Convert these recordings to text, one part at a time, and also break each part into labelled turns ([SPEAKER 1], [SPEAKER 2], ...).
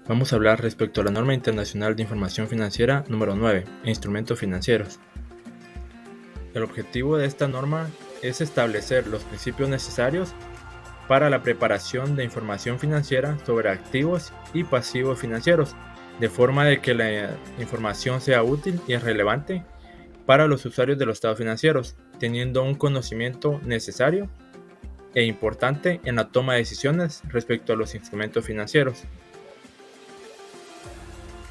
[SPEAKER 1] Vamos a hablar respecto a la Norma Internacional de Información Financiera número 9, Instrumentos Financieros. El objetivo de esta norma es establecer los principios necesarios para la preparación de información financiera sobre activos y pasivos financieros, de forma de que la información sea útil y relevante para los usuarios de los estados financieros, teniendo un conocimiento necesario e importante en la toma de decisiones respecto a los instrumentos financieros.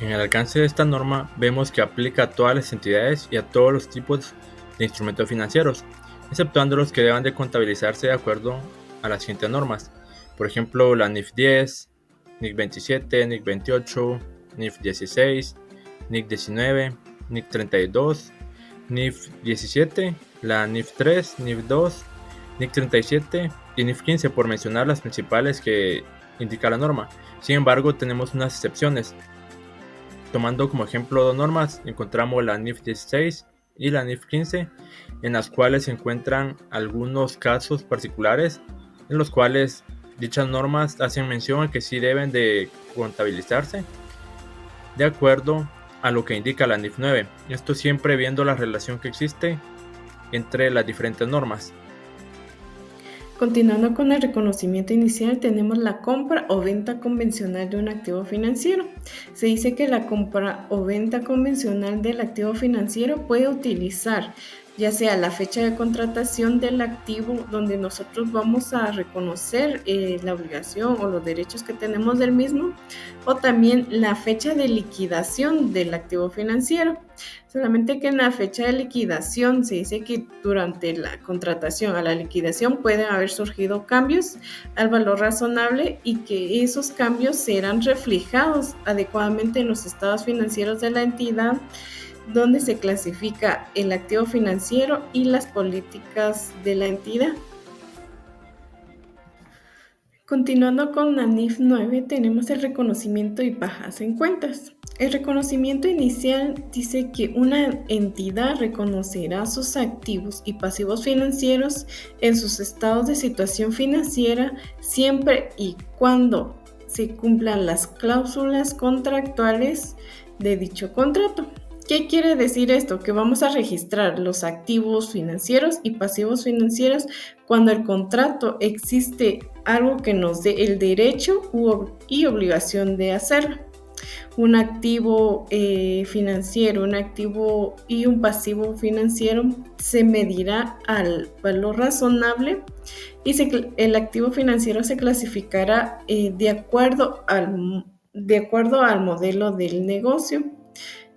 [SPEAKER 1] En el alcance de esta norma vemos que aplica a todas las entidades y a todos los tipos de instrumentos financieros, exceptuando los que deban de contabilizarse de acuerdo a las siguientes normas. Por ejemplo, la NIF 10, NIF 27, NIF 28, NIF 16, NIF 19, NIF 32, NIF 17, la NIF 3, NIF 2, NIF 37 y NIF 15, por mencionar las principales que indica la norma. Sin embargo, tenemos unas excepciones. Tomando como ejemplo dos normas, encontramos la NIF 16 y la NIF 15, en las cuales se encuentran algunos casos particulares en los cuales dichas normas hacen mención a que sí deben de contabilizarse de acuerdo a lo que indica la NIF 9. Esto siempre viendo la relación que existe entre las diferentes normas.
[SPEAKER 2] Continuando con el reconocimiento inicial, tenemos la compra o venta convencional de un activo financiero. Se dice que la compra o venta convencional del activo financiero puede utilizar ya sea la fecha de contratación del activo, donde nosotros vamos a reconocer la obligación o los derechos que tenemos del mismo, o también la fecha de liquidación del activo financiero. Solamente que en la fecha de liquidación se dice que durante la contratación a la liquidación pueden haber surgido cambios al valor razonable y que esos cambios serán reflejados adecuadamente en los estados financieros de la entidad, donde se clasifica el activo financiero y las políticas de la entidad. Continuando con la NIF 9, tenemos el reconocimiento y bajas en cuentas. El reconocimiento inicial dice que una entidad reconocerá sus activos y pasivos financieros en sus estados de situación financiera siempre y cuando se cumplan las cláusulas contractuales de dicho contrato. ¿Qué quiere decir esto? Que vamos a registrar los activos financieros y pasivos financieros cuando el contrato existe algo que nos dé el derecho y obligación de hacerlo. Un activo financiero, un activo y un pasivo financiero se medirá al valor razonable y el activo financiero se clasificará de acuerdo al modelo del negocio.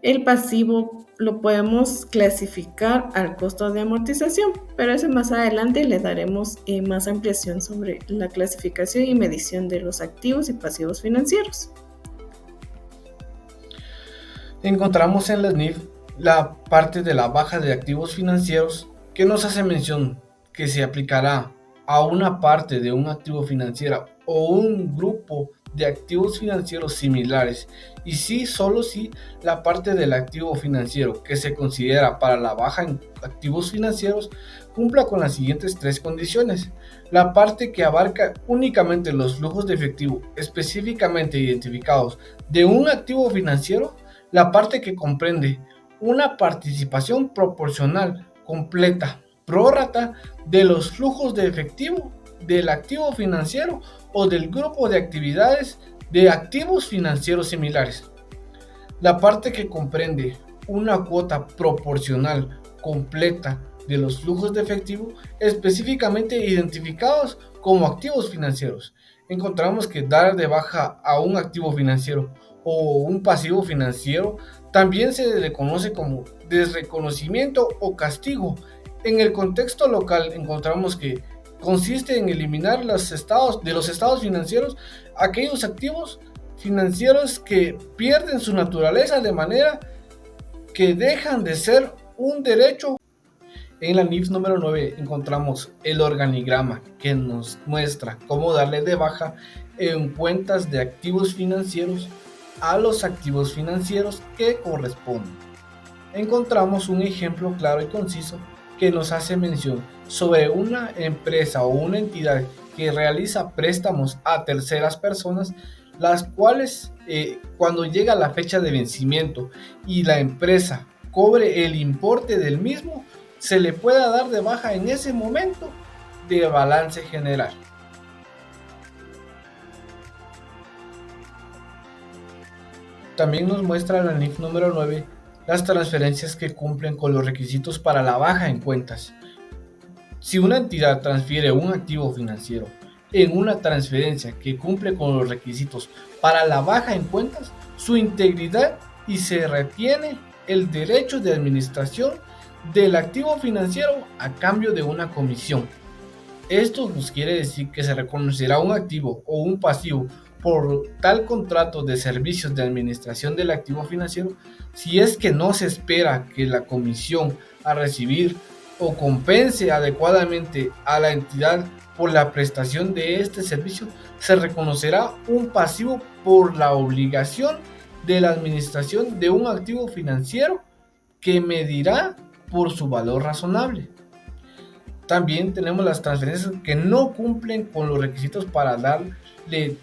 [SPEAKER 2] El pasivo lo podemos clasificar al costo de amortización, pero eso más adelante le daremos más ampliación sobre la clasificación y medición de los activos y pasivos financieros.
[SPEAKER 3] Encontramos en la NIF la parte de la baja de activos financieros que nos hace mención que se aplicará a una parte de un activo financiero o un grupo de activos financieros similares y sí, solo si la parte del activo financiero que se considera para la baja en activos financieros cumpla con las siguientes tres condiciones. La parte que abarca únicamente los flujos de efectivo específicamente identificados de un activo financiero, la parte que comprende una participación proporcional completa prorrata de los flujos de efectivo del activo financiero o del grupo de actividades de activos financieros similares. La parte que comprende una cuota proporcional completa de los flujos de efectivo específicamente identificados como activos financieros. Encontramos que dar de baja a un activo financiero o un pasivo financiero también se le conoce como desreconocimiento o castigo. En el contexto local encontramos que consiste en eliminar los estados financieros aquellos activos financieros que pierden su naturaleza de manera que dejan de ser un derecho. En la NIF número 9 encontramos el organigrama que nos muestra cómo darle de baja en cuentas de activos financieros a los activos financieros que corresponden. Encontramos un ejemplo claro y conciso que nos hace mención sobre una empresa o una entidad que realiza préstamos a terceras personas. las cuales cuando llega la fecha de vencimiento y la empresa cobre el importe del mismo, se le pueda dar de baja en ese momento de balance general. También nos muestra la NIF número 9 las transferencias que cumplen con los requisitos para la baja en cuentas. Si una entidad transfiere un activo financiero en una transferencia que cumple con los requisitos para la baja en cuentas, su integridad y se retiene el derecho de administración del activo financiero a cambio de una comisión. Esto nos quiere decir que se reconocerá un activo o un pasivo por tal contrato de servicios de administración del activo financiero si es que no se espera que la comisión a recibir o compense adecuadamente a la entidad por la prestación de este servicio. Se reconocerá un pasivo por la obligación de la administración de un activo financiero que medirá por su valor razonable. También tenemos las transferencias que no cumplen con los requisitos para darle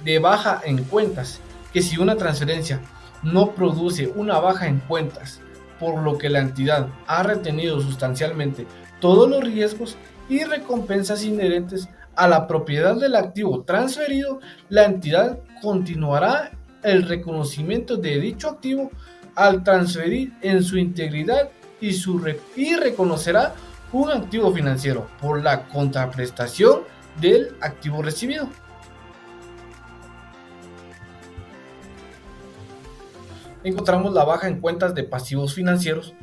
[SPEAKER 3] de baja en cuentas, que si una transferencia no produce una baja en cuentas, por lo que la entidad ha retenido sustancialmente todos los riesgos y recompensas inherentes a la propiedad del activo transferido, la entidad continuará el reconocimiento de dicho activo al transferir en su integridad y reconocerá un activo financiero por la contraprestación del activo recibido. Encontramos la baja en cuentas de pasivos financieros,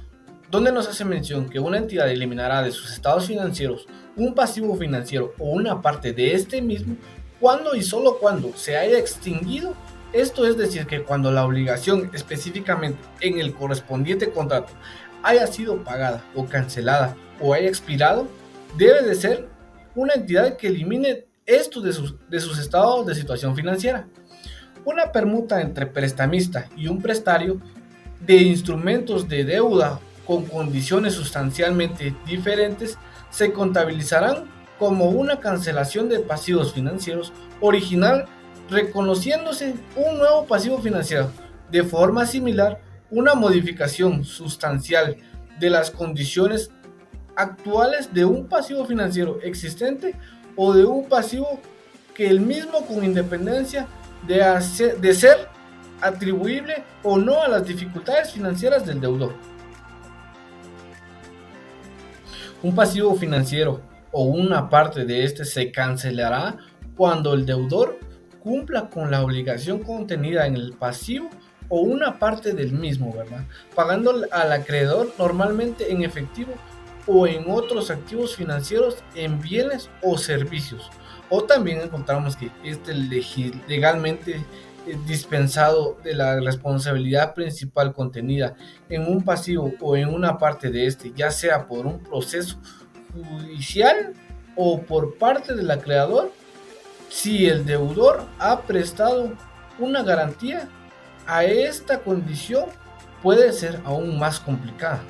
[SPEAKER 3] donde nos hace mención que una entidad eliminará de sus estados financieros un pasivo financiero o una parte de este mismo cuando y solo cuando se haya extinguido. Esto es decir, que cuando la obligación específicamente en el correspondiente contrato haya sido pagada o cancelada o haya expirado, debe de ser una entidad que elimine esto de sus estados de situación financiera. Una permuta entre prestamista y un prestario de instrumentos de deuda con condiciones sustancialmente diferentes se contabilizarán como una cancelación de pasivos financieros original, reconociéndose un nuevo pasivo financiero. De forma similar, una modificación sustancial de las condiciones actuales de un pasivo financiero existente o de un pasivo que el mismo, con independencia de ser atribuible o no a las dificultades financieras del deudor. Un pasivo financiero o una parte de este se cancelará cuando el deudor cumpla con la obligación contenida en el pasivo o una parte del mismo, ¿verdad? Pagando al acreedor normalmente en efectivo o en otros activos financieros, en bienes o servicios. O también encontramos que este legalmente dispensado de la responsabilidad principal contenida en un pasivo o en una parte de este, ya sea por un proceso judicial o por parte del acreedor, si el deudor ha prestado una garantía. A esta condición puede ser aún más complicada.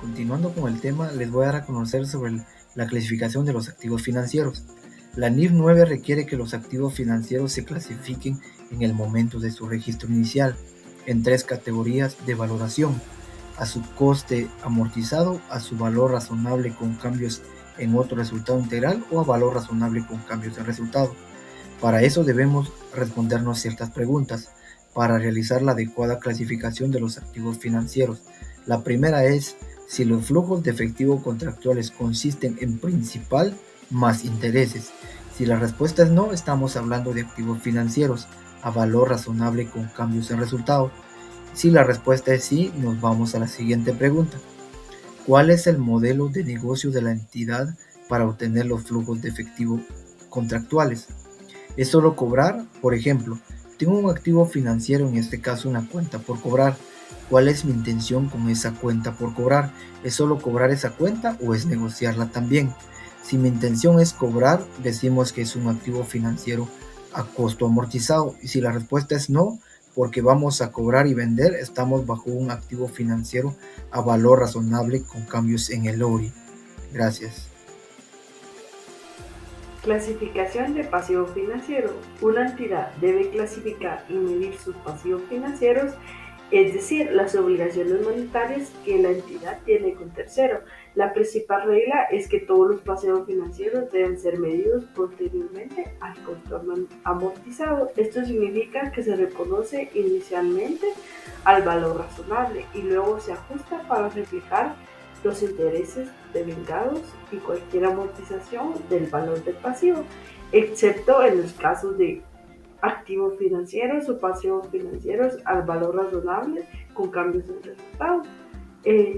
[SPEAKER 4] Continuando con el tema, les voy a dar a conocer sobre la clasificación de los activos financieros. La NIF 9 requiere que los activos financieros se clasifiquen en el momento de su registro inicial en 3 categorías de valoración: a su coste amortizado, a su valor razonable con cambios en otro resultado integral o a valor razonable con cambios en resultado. Para eso debemos respondernos ciertas preguntas para realizar la adecuada clasificación de los activos financieros. La primera es si los flujos de efectivo contractuales consisten en principal más intereses. Si la respuesta es no, estamos hablando de activos financieros a valor razonable con cambios en resultado. Si la respuesta es sí, nos vamos a la siguiente pregunta. ¿Cuál es el modelo de negocio de la entidad para obtener los flujos de efectivo contractuales? ¿Es solo cobrar? Por ejemplo, tengo un activo financiero, en este caso una cuenta por cobrar. ¿Cuál es mi intención con esa cuenta por cobrar? ¿Es solo cobrar esa cuenta o es negociarla también? Si mi intención es cobrar, decimos que es un activo financiero a costo amortizado. Y si la respuesta es no, porque vamos a cobrar y vender, estamos bajo un activo financiero a valor razonable con cambios en el ORI. Gracias.
[SPEAKER 5] Clasificación de pasivo financiero. Una entidad debe clasificar y medir sus pasivos financieros, es decir, las obligaciones monetarias que la entidad tiene con tercero. La principal regla es que todos los pasivos financieros deben ser medidos posteriormente al costo amortizado. Esto significa que se reconoce inicialmente al valor razonable y luego se ajusta para reflejar los intereses devengados y cualquier amortización del valor del pasivo, excepto en los casos de activos financieros o pasivos financieros al valor razonable con cambios en resultado.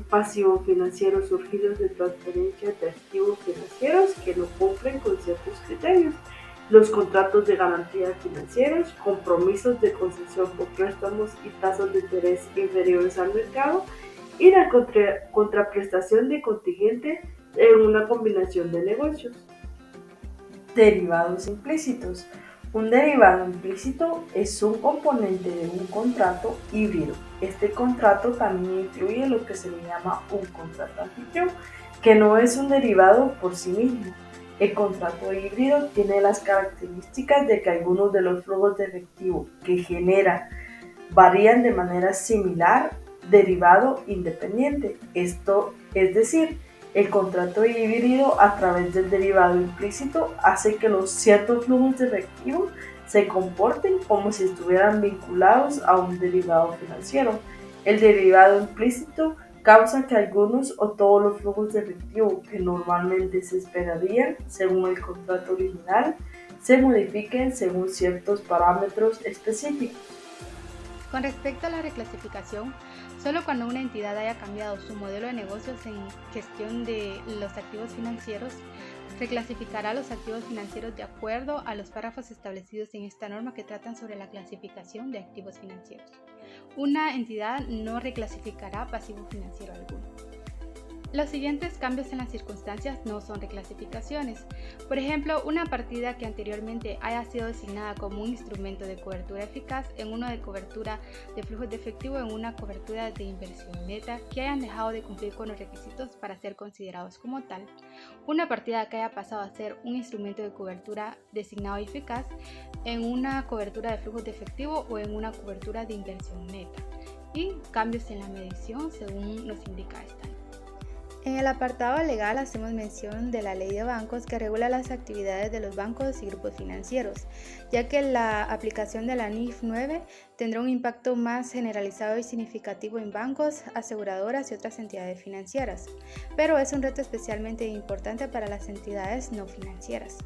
[SPEAKER 5] Pasivos financieros surgidos de transferencias de activos financieros que no cumplen con ciertos criterios. Los contratos de garantía financieros, compromisos de concesión por préstamos y tasas de interés inferiores al mercado, y la contraprestación de contingente en una combinación de negocios. Derivados implícitos. Un derivado implícito es un componente de un contrato híbrido. Este contrato también incluye lo que se le llama un contrato anfitrión, que no es un derivado por sí mismo. El contrato híbrido tiene las características de que algunos de los flujos de efectivo que genera varían de manera similar, derivado independiente. Esto es decir, el contrato híbrido a través del derivado implícito hace que los ciertos flujos de efectivo se comporten como si estuvieran vinculados a un derivado financiero. El derivado implícito causa que algunos o todos los flujos de efectivo que normalmente se esperarían según el contrato original se modifiquen según ciertos parámetros específicos.
[SPEAKER 6] Con respecto a la reclasificación, solo cuando una entidad haya cambiado su modelo de negocios en gestión de los activos financieros, reclasificará los activos financieros de acuerdo a los párrafos establecidos en esta norma que tratan sobre la clasificación de activos financieros. Una entidad no reclasificará pasivo financiero alguno. Los siguientes cambios en las circunstancias no son reclasificaciones. Por ejemplo, una partida que anteriormente haya sido designada como un instrumento de cobertura eficaz en uno de cobertura de flujos de efectivo en una cobertura de inversión neta que hayan dejado de cumplir con los requisitos para ser considerados como tal. Una partida que haya pasado a ser un instrumento de cobertura designado eficaz en una cobertura de flujos de efectivo o en una cobertura de inversión neta. Y cambios en la medición según nos indica esta. En el apartado legal hacemos mención de la Ley de Bancos que regula las actividades de los bancos y grupos financieros, ya que la aplicación de la NIF 9 tendrá un impacto más generalizado y significativo en bancos, aseguradoras y otras entidades financieras, pero es un reto especialmente importante para las entidades no financieras.